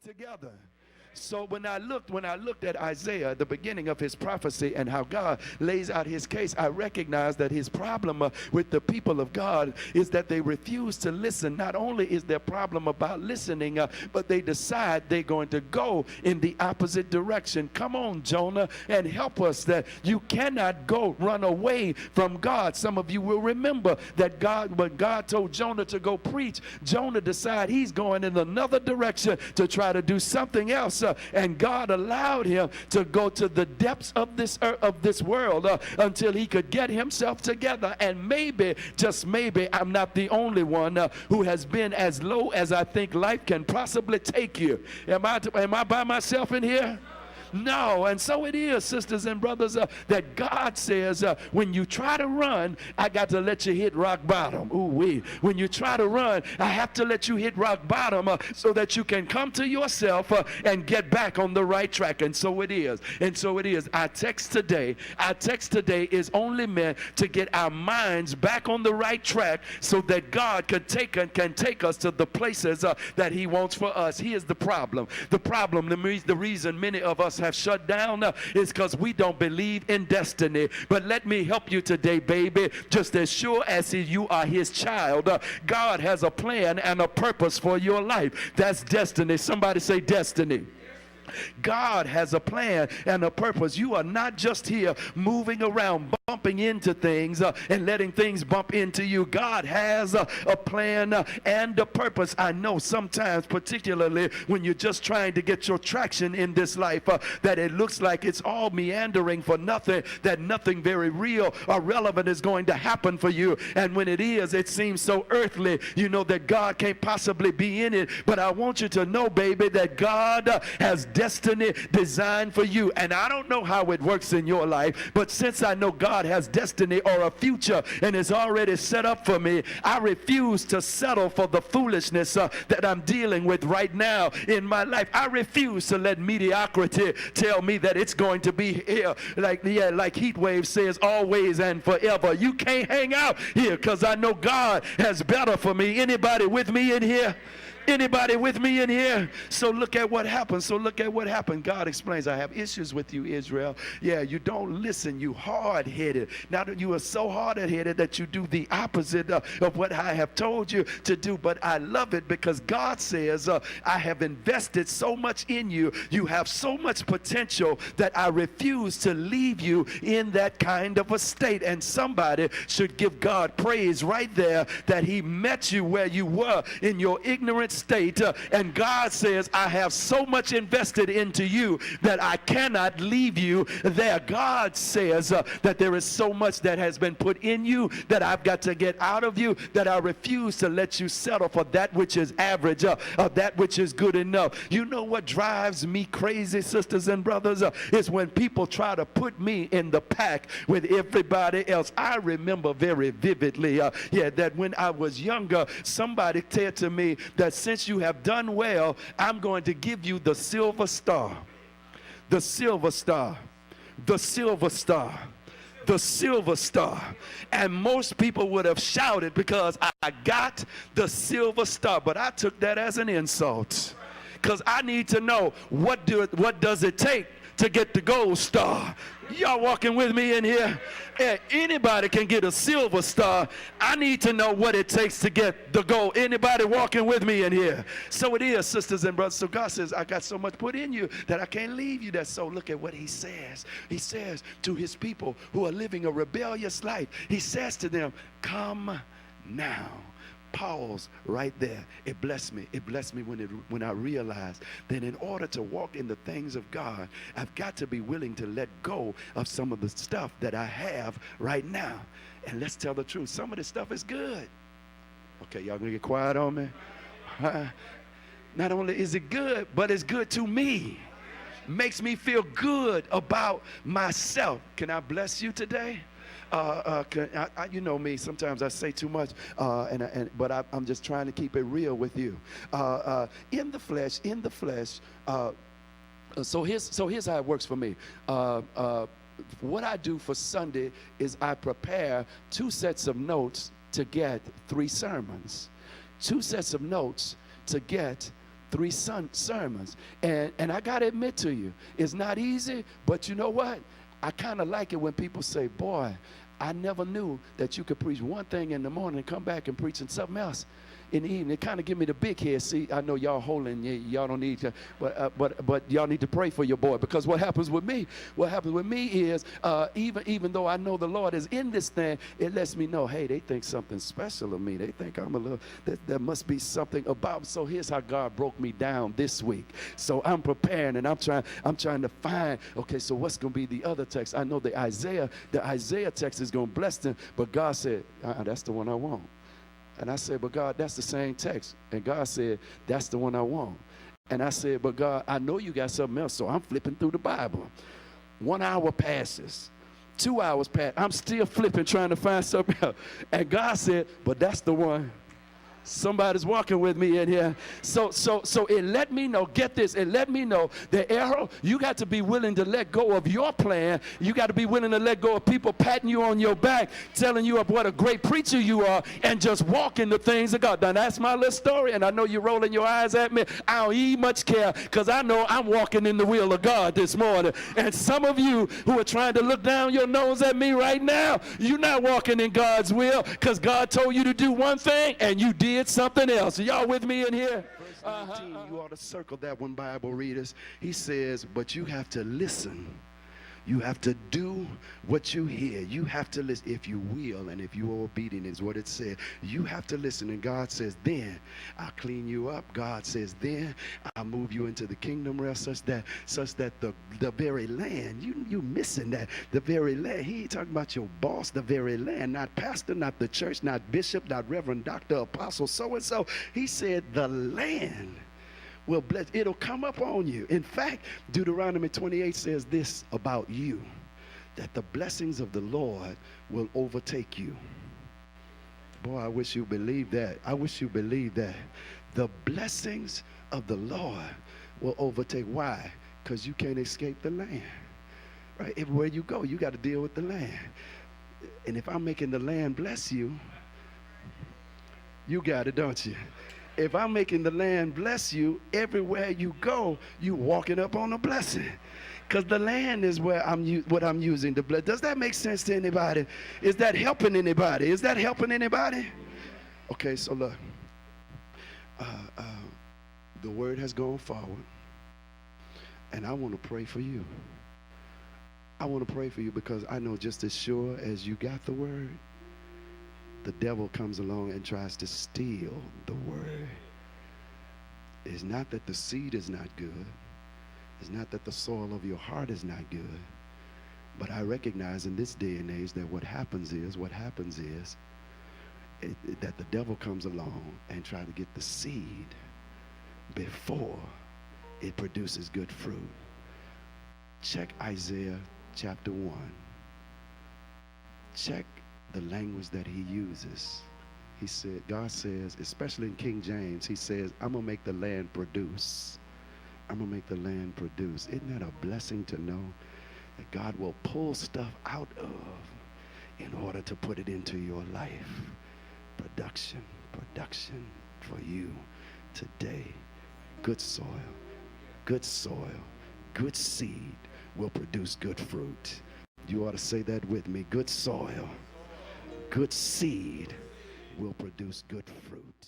we together? So when I looked at Isaiah, the beginning of his prophecy and how God lays out his case, I recognized that his problem with the people of God is that they refuse to listen. Not only is their problem about listening, but they decide they're going to go in the opposite direction. Come on, Jonah, and help us that you cannot run away from God. Some of you will remember that when God told Jonah to go preach, Jonah decided he's going in another direction to try to do something else. And God allowed him to go to the depths of this world until he could get himself together. And maybe, just maybe, I'm not the only one who has been as low as I think life can possibly take you. Am I by myself in here? No. And so it is, sisters and brothers, that God says, when you try to run, I got to let you hit rock bottom. Ooh-wee. When you try to run, I have to let you hit rock bottom so that you can come to yourself and get back on the right track. And so it is. And so it is. Our text today is only meant to get our minds back on the right track so that God can take us to the places that he wants for us. Here's the problem. The reason many of us have shut down is because we don't believe in destiny. But let me help you today, baby. Just as sure as you are his child, God has a plan and a purpose for your life. That's destiny. Somebody say destiny. God has a plan and a purpose. You are not just here moving around, bumping into things and letting things bump into you. God has a plan and a purpose. I know sometimes, particularly when you're just trying to get your traction in this life, that it looks like it's all meandering for nothing, that nothing very real or relevant is going to happen for you. And when it is, it seems so earthly, you know, that God can't possibly be in it. But I want you to know, baby, that God has destiny designed for you. And I don't know how it works in your life, but since I know God has destiny or a future and is already set up for me, I refuse to settle for the foolishness that I'm dealing with right now in my life. I refuse to let mediocrity tell me that it's going to be here, like heat wave says, always and forever. You can't hang out here because I know God has better for me. Anybody with me in here? Anybody with me in here? So look at what happened. God explains, I have issues with you, Israel. Yeah, you don't listen. You hard-headed. Now that you are so hard-headed that you do the opposite of what I have told you to do. But I love it because God says, I have invested so much in you. You have so much potential that I refuse to leave you in that kind of a state. And somebody should give God praise right there that he met you where you were in your ignorance state, and God says, I have so much invested into you that I cannot leave you there. God says that there is so much that has been put in you that I've got to get out of you, that I refuse to let you settle for that which is average or that which is good enough. You know what drives me crazy, sisters and brothers, is when people try to put me in the pack with everybody else. I remember very vividly that when I was younger, somebody said to me that since you have done well, I'm going to give you the silver star. The silver star. The silver star. The silver star. And most people would have shouted because I got the silver star. But I took that as an insult. Because I need to know what does it take to get the gold star. Y'all walking with me in here? Yeah, anybody can get a silver star. I need to know what it takes to get the gold. Anybody walking with me in here? So it is, sisters and brothers. So God says, I got so much put in you that I can't leave you there. So look at what he says. He says to his people who are living a rebellious life, he says to them, come now. Pause right there. It blessed me. It blessed me when I realized that in order to walk in the things of God, I've got to be willing to let go of some of the stuff that I have right now. And let's tell the truth. Some of this stuff is good. Okay, y'all gonna get quiet on me? Not only is it good, but it's good to me. Makes me feel good about myself. Can I bless you today? You know me, sometimes I say too much, but I'm just trying to keep it real with you. In the flesh, so here's how it works for me. What I do for Sunday is I prepare 2 sets of notes to get 3 sermons. 2 sets of notes to get 3 sermons. And I got to admit to you, it's not easy, but you know what? I kind of like it when people say, boy, I never knew that you could preach one thing in the morning and come back and preach something else in the evening. It kind of give me the big head. See, I know y'all holding, y'all don't need to, but y'all need to pray for your boy, because what happens with me is even though I know the Lord is in this thing, it lets me know, hey, they think something special of me. They think I'm a little, there must be something about. So here's how God broke me down this week. So I'm preparing and I'm trying to find, okay, so what's going to be the other text? I know the Isaiah text is going to bless them, but God said, that's the one I want. And I said, but God, that's the same text. And God said, that's the one I want. And I said, but God, I know you got something else. So I'm flipping through the Bible. 1 hour passes. 2 hours pass. I'm still flipping, trying to find something else. And God said, but that's the one. Somebody's walking with me in here. So it let me know, get this, it let me know that, Errol, you got to be willing to let go of your plan. You got to be willing to let go of people patting you on your back, telling you of what a great preacher you are, and just walk in the things of God. Now, that's my little story, and I know you're rolling your eyes at me. I don't even much care, because I know I'm walking in the will of God this morning. And some of you who are trying to look down your nose at me right now, you're not walking in God's will, because God told you to do one thing, and you did something else. Are y'all with me in here? Verse 19, you ought to circle that one, Bible readers. He says, but you have to listen. You have to do what you hear. You have to listen. If you will and if you are obedient is what it said. You have to listen. And God says, then I'll clean you up. God says, then I'll move you into the kingdom rest, such that the very land, you missing that. The very land. He ain't talking about your boss, the very land, not pastor, not the church, not bishop, not reverend, doctor, apostle, so-and-so. He said the land will bless. It'll come up on you. In fact, Deuteronomy 28 says this about you, that the blessings of the Lord will overtake you. Boy, I wish you believed that. I wish you believed that. The blessings of the Lord will overtake. Why? Because you can't escape the land. Right? Everywhere you go, you got to deal with the land. And if I'm making the land bless you, you got it, don't you? If I'm making the land bless you, everywhere you go, you walking up on a blessing. Because the land is where what I'm using to bless. Does that make sense to anybody? Is that helping anybody? Is that helping anybody? Okay, so look. The word has gone forward. And I want to pray for you. I want to pray for you because I know just as sure as you got the word, the devil comes along and tries to steal the word. It's not that the seed is not good. It's not that the soil of your heart is not good. But I recognize in this day and age that what happens is that the devil comes along and try to get the seed before it produces good fruit. Check Isaiah chapter 1. Check the language that he uses. He said, God says, especially in King James, he says, I'm going to make the land produce. I'm going to make the land produce. Isn't that a blessing to know that God will pull stuff out of in order to put it into your life? Production for you today. Good soil, good seed will produce good fruit. You ought to say that with me. Good soil, good seed will produce good fruit.